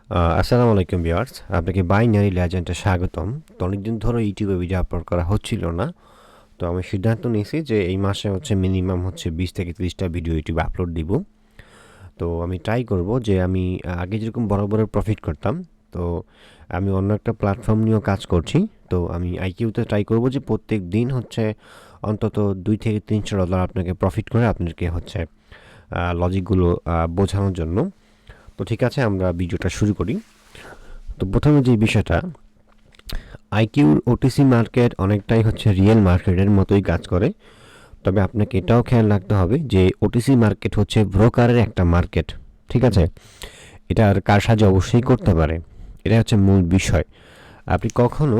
আসসালামু আলাইকুম ভিউয়ার্স, আপনাকে বাইনারি লেজেন্ডে স্বাগতম। তো অনেকদিন ধরে ইউটিউবে ভিডিও আপলোড করা হচ্ছিল না। তো আমি সিদ্ধান্ত নিয়েছি যে এই মাসে মিনিমাম 20 থেকে 30টা ভিডিও ইউটিউবে আপলোড দিব। তো আমি ট্রাই করব যে আমি আগে যেরকম বড় বড় প্রফিট করতাম, তো আমি অন্য একটা প্ল্যাটফর্ম নিয়েও কাজ করছি। তো আমি আইকিউতে ট্রাই করব যে প্রত্যেক দিন অন্তত $200 থেকে $300 আপনাকে প্রফিট করে আপনাকে লজিকগুলো বোঝানোর জন্য। তো ঠিক আছে, আমরা ভিডিওটা শুরু করি। তো প্রথমে যে বিষয়টা, আইকিউর ওটিসি মার্কেট অনেকটাই রিয়েল মার্কেটের মতোই কাজ করে। তবে আপনাকে এটাও খেয়াল রাখতে হবে যে ওটিসি মার্কেট হচ্ছে ব্রোকারের একটা মার্কেট। ঠিক আছে, এটা আর কারসাজি অবশ্যই করতে পারে, এটা হচ্ছে মূল বিষয়। আপনি কখনো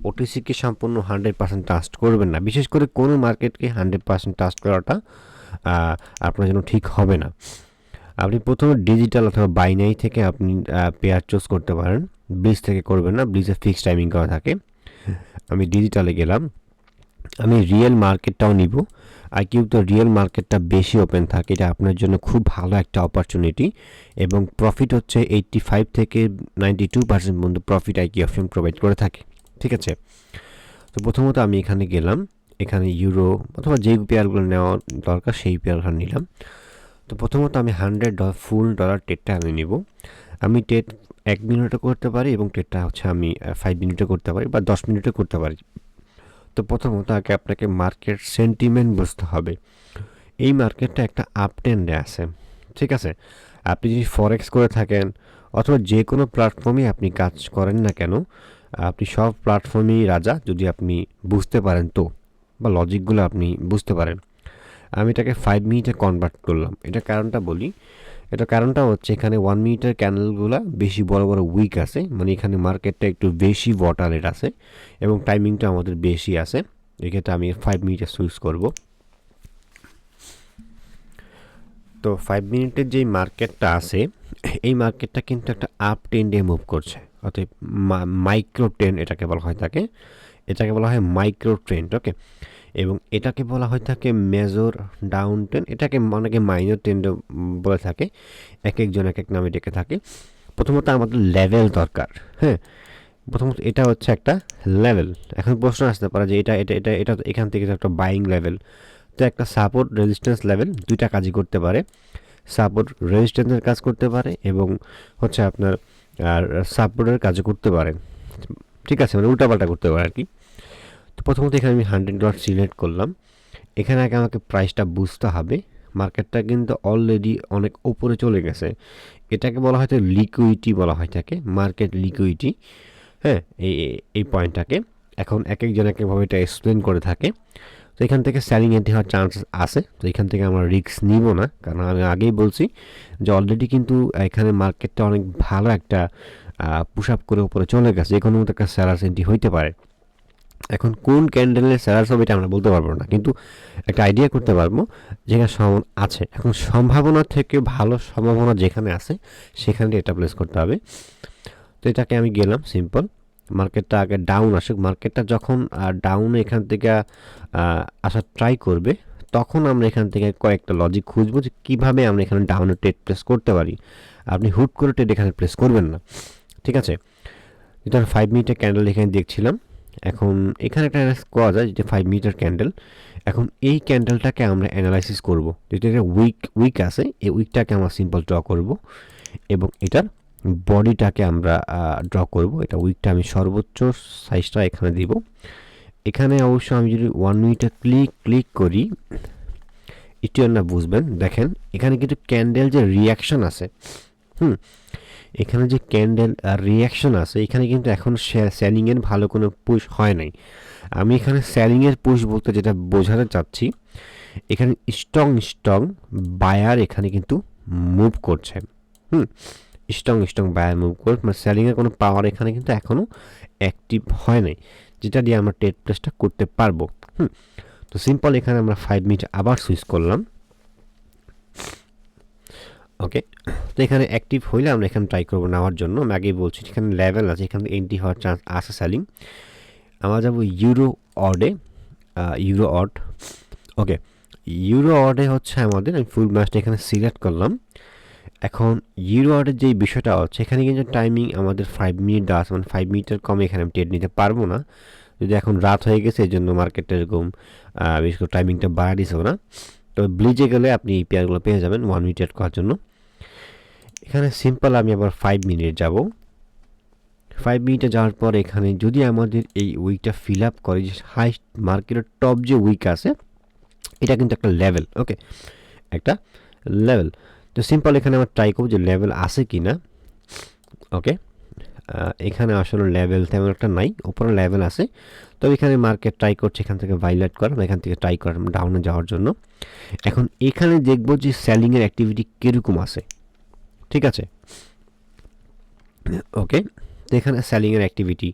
ওটিসিকে সম্পূর্ণ 100% ট্রাস্ট করবেন না, বিশেষ করে কোনো মার্কেটকে 100% ট্রাস্ট করাটা আপনার জন্য ঠিক হবে না। আপনি প্রথমে ডিজিটাল অথবা বাইনারি থেকে আপনি পেয়ার চুজ করতে পারেন। ব্লিজ থেকে করবেন না, ব্লিজে ফিক্সড টাইমিং করা থাকে। আমি ডিজিটালে গেলাম, আমি রিয়েল মার্কেটটাও নিব। আইকিউ তো রিয়েল মার্কেটটা বেশি ওপেন থাকে, এটা আপনার জন্য খুব ভালো একটা অপরচুনিটি, এবং প্রফিট 85 থেকে 92% পর্যন্ত প্রফিট আইকিউ অপশন প্রোভাইড করে থাকে। ঠিক আছে, তো প্রথমত আমি এখানে গেলাম, এখানে ইউরো অথবা যেই পেয়ারগুলো নেওয়া দরকার সেই পেয়ারগুলো নিলাম। তো প্রথমত আমি $100 ফুল ডলার টেটটা আমি নিব। আমি টেট 1 মিনিটে করতে পারি, এবং টেটটা আমি 5 মিনিটে করতে পারি বা 10 মিনিটে করতে পারি। তো প্রথমত আগে আপনাকে মার্কেট সেন্টিমেন্ট বুঝতে হবে। এই মার্কেটটা একটা আপ ট্রেন্ডে আছে। ঠিক আছে, আপনি যদি ফরেক্স করে থাকেন অথবা যে কোনো প্ল্যাটফর্মে আপনি কাজ করেন না কেন, আপনি সব প্ল্যাটফর্মেই রাজা যদি আপনি বুঝতে পারেন, তো বা লজিকগুলো আপনি বুঝতে পারেন। আমি এটাকে 5 মিনিটে কনভার্ট করলাম। এটা কারণটা বলি, এটা কারণটা হচ্ছে এখানে 1 মিনিটের ক্যান্ডেলগুলো বেশি বড় বড় উইক আছে, মানে এখানে মার্কেটটা একটু বেশি ভোলাটাইল আছে এবং টাইমিংটা আমাদের বেশি আছে। এক্ষেত্রে আমি 5 মিনিটে সুইচ করব। তো 5 মিনিটের যেই মার্কেটটা আছে, এই মার্কেটটা কিন্তু একটা আপ ট্রেন্ডে মুভ করছে, অর্থাৎ মাইক্রো ট্রেন্ড এটাকে বলা হয় থাকে, এটাকে বলা হয় মাইক্রো ট্রেন্ড। ওকে, এবং এটাকে বলা হয়ে থাকে মেজর ডাউন ট্রেন্ড, এটাকে অনেকে মাইনর ট্রেন্ডও বলে থাকে, এক একজন এক এক নামে ডেকে থাকে। প্রথমত আমাদের লেভেল দরকার। হ্যাঁ, প্রথমত এটা হচ্ছে একটা লেভেল। এখন প্রশ্ন আসতে পারে যে এটা এটা এটা এটা তো এখান থেকে একটা বাইং লেভেল। তো একটা সাপোর্ট রেজিস্ট্যান্স লেভেল দুইটা কাজই করতে পারে। সাপোর্ট রেজিস্ট্যান্সের কাজ করতে পারে এবং আপনার আর সাপোর্টের কাজও করতে পারে। ঠিক আছে, মানে উল্টাপাল্টা করতে পারে আর কি। তো প্রথমত এখানে আমি $100 সিলেক্ট করলাম। এখানে আগে আমাকে প্রাইসটা বুঝতে হবে। মার্কেটটা কিন্তু অলরেডি অনেক উপরে চলে গেছে, এটাকে বলা হয় লিকুইডিটি বলা হয় থাকে, মার্কেট লিকুইডিটি। হ্যাঁ, এই এই পয়েন্টটাকে এখন এক একজন এক একভাবে এটা এক্সপ্লেন করে থাকে। তো এখান থেকে সেলিং এন্ট্রি হওয়ার চান্স আছে। তো এখান থেকে আমরা রিস্ক নিব না, কারণ আমি আগেই বলছি যে অলরেডি কিন্তু এখানে মার্কেটটা অনেক ভালো একটা পুশ আপ করে উপরে চলে গেছে, যে কোনো মতো একটা সেলার্স এন্ট্রি হইতে পারে। এখন কোন ক্যান্ডেলের সেলার্স হবে এটা আমরা বলতে পারবো না, কিন্তু একটা আইডিয়া করতে পারবো যেখানে সম্ভাবনা আছে। এখন সম্ভাবনার থেকে ভালো সম্ভাবনা যেখানে আছে সেখানে এটা প্লেস করতে হবে। তো এটাকে আমি গেলাম সিম্পল, মার্কেটটা আগে ডাউন আসুক। মার্কেটটা যখন ডাউনে এখান থেকে আসার ট্রাই করবে, তখন আমরা এখান থেকে কয়েকটা লজিক খুঁজবো যে কীভাবে আমরা এখানে ডাউনে ট্রেড প্লেস করতে পারি। আপনি হুট করে ট্রেড এখানে প্লেস করবেন না। ঠিক আছে, যেটা 5 মিনিটের ক্যান্ডেল এখানে দেখছিলাম। এখন এখানে একটা অ্যানালাইসিস করা যায়, যেটা 5 মিনিটের ক্যান্ডেল। এখন এই ক্যান্ডেলটাকে আমরা অ্যানালাইসিস করব, যেটা একটা উইক আছে, এই উইকটাকে আমরা সিম্পল ড্র করব এবং এটার বডিটাকে আমরা ড্র করব। এটা উইকটা আমি সর্বোচ্চ সাইজটা এখানে দিব। এখানে অবশ্য আমি যদি 1 মিনিটে ক্লিক করি, একটু না বুঝবেন, দেখেন এখানে কিন্তু ক্যান্ডেল যে রিয়াকশন আছে, এখানে যে ক্যান্ডেল রিয়াকশন আছে, এখানে কিন্তু এখন সেলিংয়ের ভালো কোনো পুশ হয় নাই। আমি এখানে সেলিংয়ের পুশ বলতে যেটা বোঝাতে চাচ্ছি, এখানে স্ট্রং বায়ার এখানে কিন্তু মুভ করছে। স্ট্রং বায়ার মুভ করে, মানে সেলিংয়ের কোনো পাওয়ার এখানে কিন্তু এখনও অ্যাক্টিভ হয় নাই, যেটা দিয়ে আমরা ট্রেড প্লেসটা করতে পারবো। তো সিম্পল এখানে আমরা 5 মিনিট আবার সুইচ করলাম। ওকে, তো এখানে অ্যাক্টিভ হইলে আমরা এখানে ট্রাই করবো নেওয়ার জন্য। আমি আগেই বলছি এখানে লেভেল আছে, এখানে এন্ট্রি হওয়ার চান্স আছে সেলিং। আমরা যাবো ইউরো অডে, ইউরো অড। ওকে, ইউরো অডে আমাদের, আমি ফুল ম্যাচটা এখানে সিলেক্ট করলাম। এখন ইউরোয়ার্ডের যে বিষয়টা হচ্ছে এখানে কিন্তু টাইমিং আমাদের 5 মিনিট দেওয়া আছে, মানে 5 মিনিটের কমে এখানে আমি ট্রেড নিতে পারবো না। যদি এখন রাত হয়ে গেছে এই জন্য মার্কেটটা এরকম বিশেষ করে টাইমিংটা বাড়া দিছে না। তো ব্লিজে গেলে আপনি এই পেয়ারগুলো পেয়ে যাবেন 1 মিনিট ট্রেড করার জন্য। এখানে সিম্পল আমি আবার 5 মিনিট যাব। 5 মিনিটে যাওয়ার পর এখানে যদি আমাদের এই উইকটা ফিল আপ করে, যে হাইস্ট মার্কেটের টপ যে উইক আছে এটা কিন্তু একটা লেভেল, ওকে, একটা লেভেল। তো সিম্পল এখানে আমার ট্রাই করব যে লেভেল আছে কি না। ওকে, এখানে আসলে লেভেল তেমন একটা নাই, উপরে লেভেল আছে। তবে এখানে মার্কেট ট্রাই করছে এখান থেকে ভাইলেট করা, এখান থেকে ট্রাই করা ডাউনে যাওয়ার জন্য। এখন এখানে দেখব যে সেলিংয়ের অ্যাক্টিভিটি কীরকম আছে, ঠিক আছে। ওকে, তো এখানে সেলিংয়ের অ্যাক্টিভিটি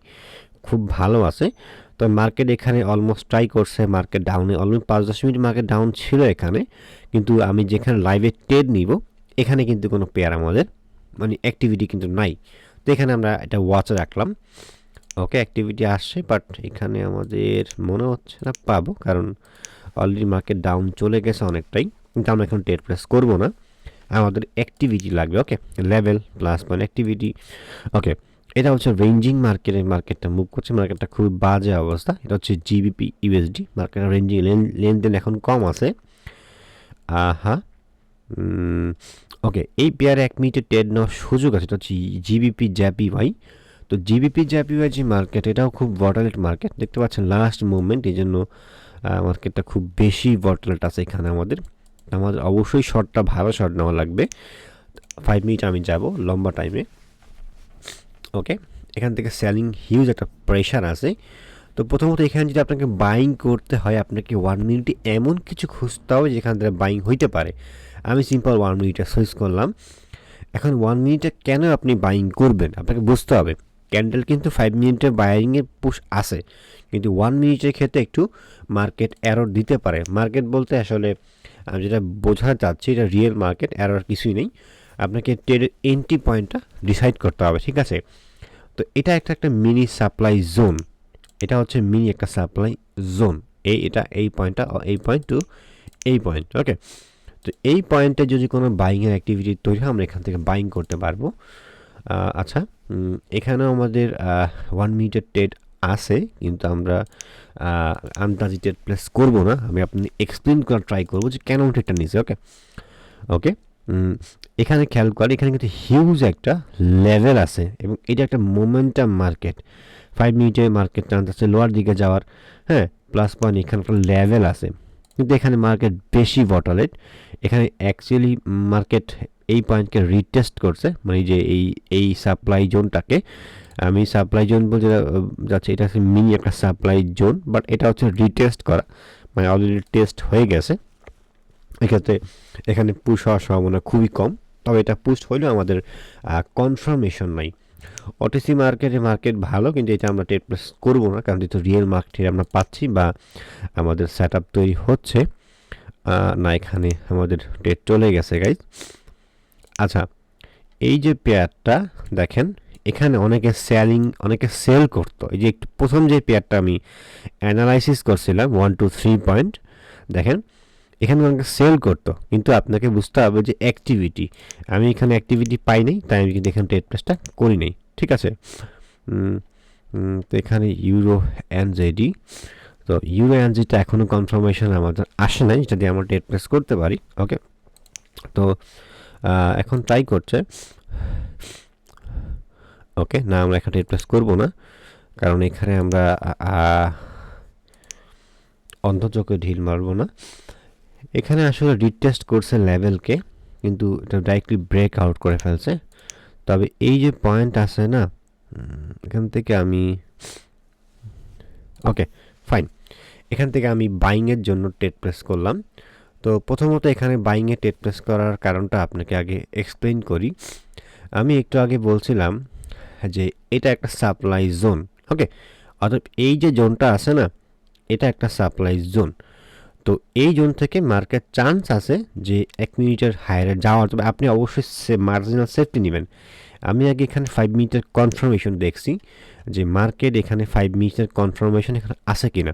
খুব ভালো আছে। তো মার্কেট এখানে অলমোস্ট ট্রাই করছে মার্কেট ডাউনে, অলমোস্ট 5-10 মিনিট মার্কেট ডাউন ছিল এখানে, কিন্তু আমি যেখানে লাইভে ট্রেড নিব এখানে কিন্তু কোনো পেয়ার আমাদের মানে অ্যাক্টিভিটি কিন্তু নাই। তো এখানে আমরা এটা ওয়াচে রাখলাম। ওকে, অ্যাক্টিভিটি আসছে বাট এখানে আমাদের মনে হচ্ছে না পাবো, কারণ অলরেডি মার্কেট ডাউন চলে গেছে অনেকটাই। কিন্তু আমরা এখন ট্রেড প্রেস করবো না, আমাদের অ্যাক্টিভিটি লাগবে। ওকে, লেভেল প্লাস মানে অ্যাক্টিভিটি। ওকে, এটা হচ্ছে রেঞ্জিং মার্কেটটা মুভ করছে, মার্কেটটা খুবই বাজে অবস্থা। এটা হচ্ছে জিবিপি ইউএসডি মার্কেট, রেঞ্জিং লেনদেন এখন কম আছে। আহা, ওকে, এই পেয়ারে 1 মিনিটে ট্রেড নেওয়ার সুযোগ আছে। এটা হচ্ছে জিবিপি জ্যাপিওয়াই। তো জিবিপি জ্যাপিওয়াই যে মার্কেট, এটাও খুব ভটাইল মার্কেট, দেখতে পাচ্ছেন লাস্ট মুভমেন্ট, এই জন্য মার্কেটটা খুব বেশি ভটাইল আছে এখানে। আমাদের অবশ্যই শর্টটা ভালো শর্ট নেওয়া লাগবে। 5 মিনিট আমি যাব লম্বা টাইমে। ওকে, এখান থেকে সেলিং হিউজ একটা প্রেশার আছে। তো প্রথমত এখানে যদি আপনাকে বাইং করতে হয়, আপনাকে 1 মিনিটে এমন কিছু খুঁজতে হবে যেখান থেকে বাইং হইতে পারে। আমি সিম্পল 1 মিনিটে সুইচ করলাম। এখন 1 মিনিটে কেন আপনি বাইং করবেন আপনাকে বুঝতে হবে। ক্যান্ডেল কিন্তু 5 মিনিটের বাইংয়ের পুশ আছে, কিন্তু 1 মিনিটের ক্ষেত্রে একটু মার্কেট এরর দিতে পারে। মার্কেট বলতে আসলে আমি যেটা বোঝাতে চাচ্ছি, এটা রিয়েল মার্কেট, এরর কিছুই নেই। আপনাকে ট্রেডের এন্ট্রি পয়েন্টটা ডিসাইড করতে হবে, ঠিক আছে। তো এটা একটা মিনি সাপ্লাই জোন, এটা হচ্ছে মিনি একটা সাপ্লাই জোন। এই পয়েন্টটা, এই পয়েন্ট টু এই পয়েন্ট। ওকে, তো এই পয়েন্টে যদি কোনো বাইংয়ের অ্যাক্টিভিটি তৈরি হয় আমরা এখান থেকে বাইং করতে পারবো। আচ্ছা, এখানেও আমাদের 1 মিনিটের ট্রেড আছে, কিন্তু আমরা আন্দাজি ট্রেড প্লেস করবো না। আমি আপনি এক্সপ্লেন করার ট্রাই করবো যে কেন ট্রেডটা নিয়েছে। ওকে ওকে, এখানে খেয়াল করে এখানে কিন্তু হিউজ একটা লেভেল আছে এবং এটা একটা মোমেন্টাম মার্কেট। 5 মিনিটে মার্কেট চান্স আছে লোয়ার দিকে যাওয়ার, হ্যাঁ, প্লাস পয়েন্ট এখানে একটা লেভেল আছে, কিন্তু এখানে মার্কেট বেশি ভটাইল। এখানে অ্যাকচুয়ালি মার্কেট এই পয়েন্টকে রিটেস্ট করছে, মানে যে এই সাপ্লাই জোনটাকে আমি সাপ্লাই জোন বলতে যাচ্ছে, এটা হচ্ছে মিনি একটা সাপ্লাই জোন, বাট এটা হচ্ছে রিটেস্ট করা, মানে অলরেডি টেস্ট হয়ে গেছে। এক্ষেত্রে এখানে পুশ হওয়ার সম্ভাবনা খুবই কম, তবে এটা পুশ হলেও আমাদের কনফার্মেশন নাই। ওটিসি মার্কেট ভালো, কিন্তু এটা আমরা ট্রেড প্লেস করবো না, কারণ যেহেতু রিয়েল মার্কেটে আমরা পাচ্ছি বা আমাদের সেট আপ তৈরি হচ্ছে না। এখানে আমাদের ট্রেড চলে গেছে গাইজ। আচ্ছা, এই যে পেয়ারটা দেখেন, এখানে অনেকে সেল করতো। এই যে একটু প্রথম যে পেয়ারটা আমি অ্যানালাইসিস করছিলাম 1 to 3 পয়েন্ট, দেখেন এখানে অনেকে সেল করতো, কিন্তু আপনাকে বুঝতে হবে যে অ্যাক্টিভিটি, আমি এখানে অ্যাক্টিভিটি পাই নাই, তাই আমি কিন্তু এখানে ট্রেড প্লেসটা করি নাই, ঠিক আছে। তো এখানে ইউরো এনজেডি, তো ইউরো এনজেডিটা এখনও কনফার্মেশন আমাদের আসে নাই, যেটা দিয়ে আমরা ট্রেড প্লেস করতে পারি। ওকে, তো এখন ট্রাই করছে। ওকে, না আমরা এখানে ট্রেড প্লেস করবো না, কারণ এখানে আমরা অন্ধচোখে ঢিল মারবো না। এখানে আসলে রিটেস্ট করছে লেভেলকে, কিন্তু এটা ডাইরেক্টলি ব্রেক আউট করে ফেলছে। তবে এই যে পয়েন্ট আছে না, এখান থেকে আমি ওকে ফাইন, এখান থেকে আমি বাইংয়ের জন্য ট্রেড প্লেস করলাম। তো প্রথমত এখানে বাইংয়ে ট্রেড প্লেস করার কারণটা আপনাকে আগে এক্সপ্লেইন করি। আমি একটু আগে বলছিলাম যে এটা একটা সাপ্লাই জোন। ওকে, অর্থাৎ এই যে জোনটা আছে না, এটা একটা সাপ্লাই জোন। তো এই জোন থেকে মার্কেট চান্স আছে যে 1 মিনিটের হায়ারে যাওয়ার, তবে আপনি অবশ্যই মার্জিনাল সেফটি নেবেন। আমি আগে এখানে 5 মিনিটের কনফার্মেশন দেখছি যে মার্কেট এখানে 5 মিনিটের কনফার্মেশন এখানে আছে কিনা,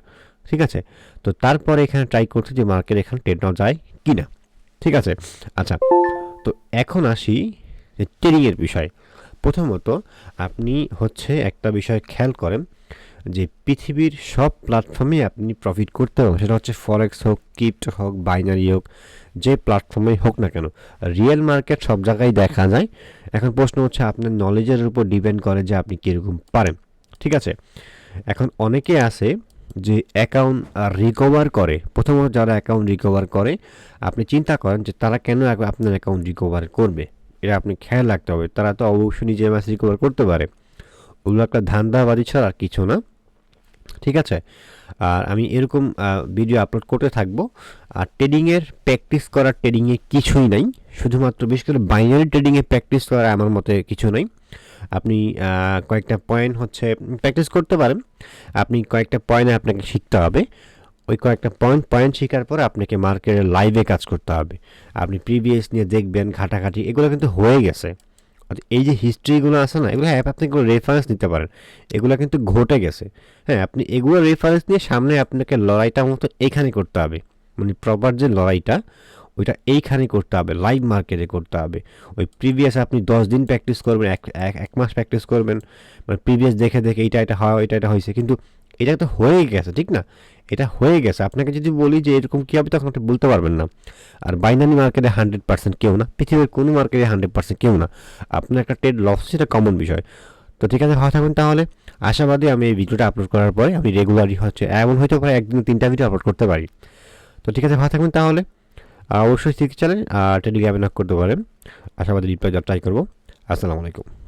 ঠিক আছে। তো তারপরে এখানে ট্রাই করছি যে মার্কেট এখানে ট্রেড নেওয়া যায় কিনা, ঠিক আছে। আচ্ছা, তো এখন আসি যে ট্রেডিংয়ের বিষয়। প্রথমত আপনি হচ্ছে একটা বিষয় খেয়াল করেন যে পৃথিবীর সব প্ল্যাটফর্মে আপনি প্রফিট করতে পারবেন, সেটা হচ্ছে ফরেক্স হোক, ক্রিপ্টো হোক, বাইনারি হোক, যে প্ল্যাটফর্মেই হোক না কেন। রিয়েল মার্কেট সব জায়গায় দেখা যায়। এখন প্রশ্ন হচ্ছে আপনার নলেজের উপর ডিপেন্ড করে যে আপনি কীরকম পারেন। ঠিক আছে, এখন অনেকে আছে যে অ্যাকাউন্ট রিকভার করে। প্রথমত যারা অ্যাকাউন্ট রিকভার করে, আপনি চিন্তা করেন যে তারা কেন আপনার অ্যাকাউন্ট রিকভার করবে, এটা আপনি খেয়াল রাখতে হবে। তারা তো অবশ্যই নিজের ম্যাচ রিকভার করতে পারে, ওগুলো একটা ধান্দাবাজি ছাড়া আর কিছু না। ঠিক আছে, আর আমি এরকম ভিডিও আপলোড করতে থাকবো। আর ট্রেডিংয়ের প্র্যাকটিস করার ট্রেডিংয়ে কিছুই নাই, শুধুমাত্র বিশেষ করে বাইনারি ট্রেডিংয়ে প্র্যাকটিস করার আমার মতে কিছু নাই। আপনি কয়েকটা পয়েন্ট হচ্ছে প্র্যাকটিস করতে পারেন, আপনি কয়েকটা পয়েন্টে আপনাকে শিখতে হবে। ওই কয়েকটা পয়েন্ট শেখার পর আপনাকে মার্কেটে লাইভে কাজ করতে হবে। আপনি প্রিভিয়াস নিয়ে দেখবেন, ঘাটাঘাটি এগুলো কিন্তু হয়ে গেছে। এই যে হিস্ট্রিগুলো আছে না, এগুলো আপনি এগুলো রেফারেন্স নিতে পারেন, এগুলো কিন্তু ঘটে গেছে। হ্যাঁ, আপনি এগুলো রেফারেন্স নিয়ে সামনে আপনাকে লড়াইটা মতো এইখানে করতে হবে, মানে প্রপার যে লড়াইটা ওইটা এইখানে করতে হবে, লাইভ মার্কেটে করতে হবে। ওই প্রিভিয়াস আপনি 10 দিন প্র্যাকটিস করবেন, এক মাস প্র্যাকটিস করবেন, মানে প্রিভিয়াস দেখে দেখে এটা হয়, এটা হয়েছে, কিন্তু এটা তো হয়ে গেছে, ঠিক না? এটা হয়ে গেছে। আপনাকে যদি বলি যে এরকম কী হবে, তখন আপনি বলতে পারবেন না। আর বাইনারি মার্কেটে 100% কেউ না, পৃথিবীর কোনো মার্কেটে 100% কেউ না। আপনার একটা ট্রেড লস, সেটা কমন বিষয়। তো ঠিক আছে, ভালো থাকবেন তাহলে। আশাবাদী আমি এই ভিডিওটা আপলোড করার পরে আমি রেগুলারই হচ্ছে এমন হয়তো প্রায় একদিন 3টা ভিডিও আপলোড করতে পারি। তো ঠিক আছে, ভালো থাকবেন তাহলে। অবশ্যই শিখতে চাইলেন আর ট্রেডিং অ্যাপে নক করতে পারেন। আশাবাদী রিপ্লাই দেওয়ার ট্রাই করবো। আসসালামু আলাইকুম।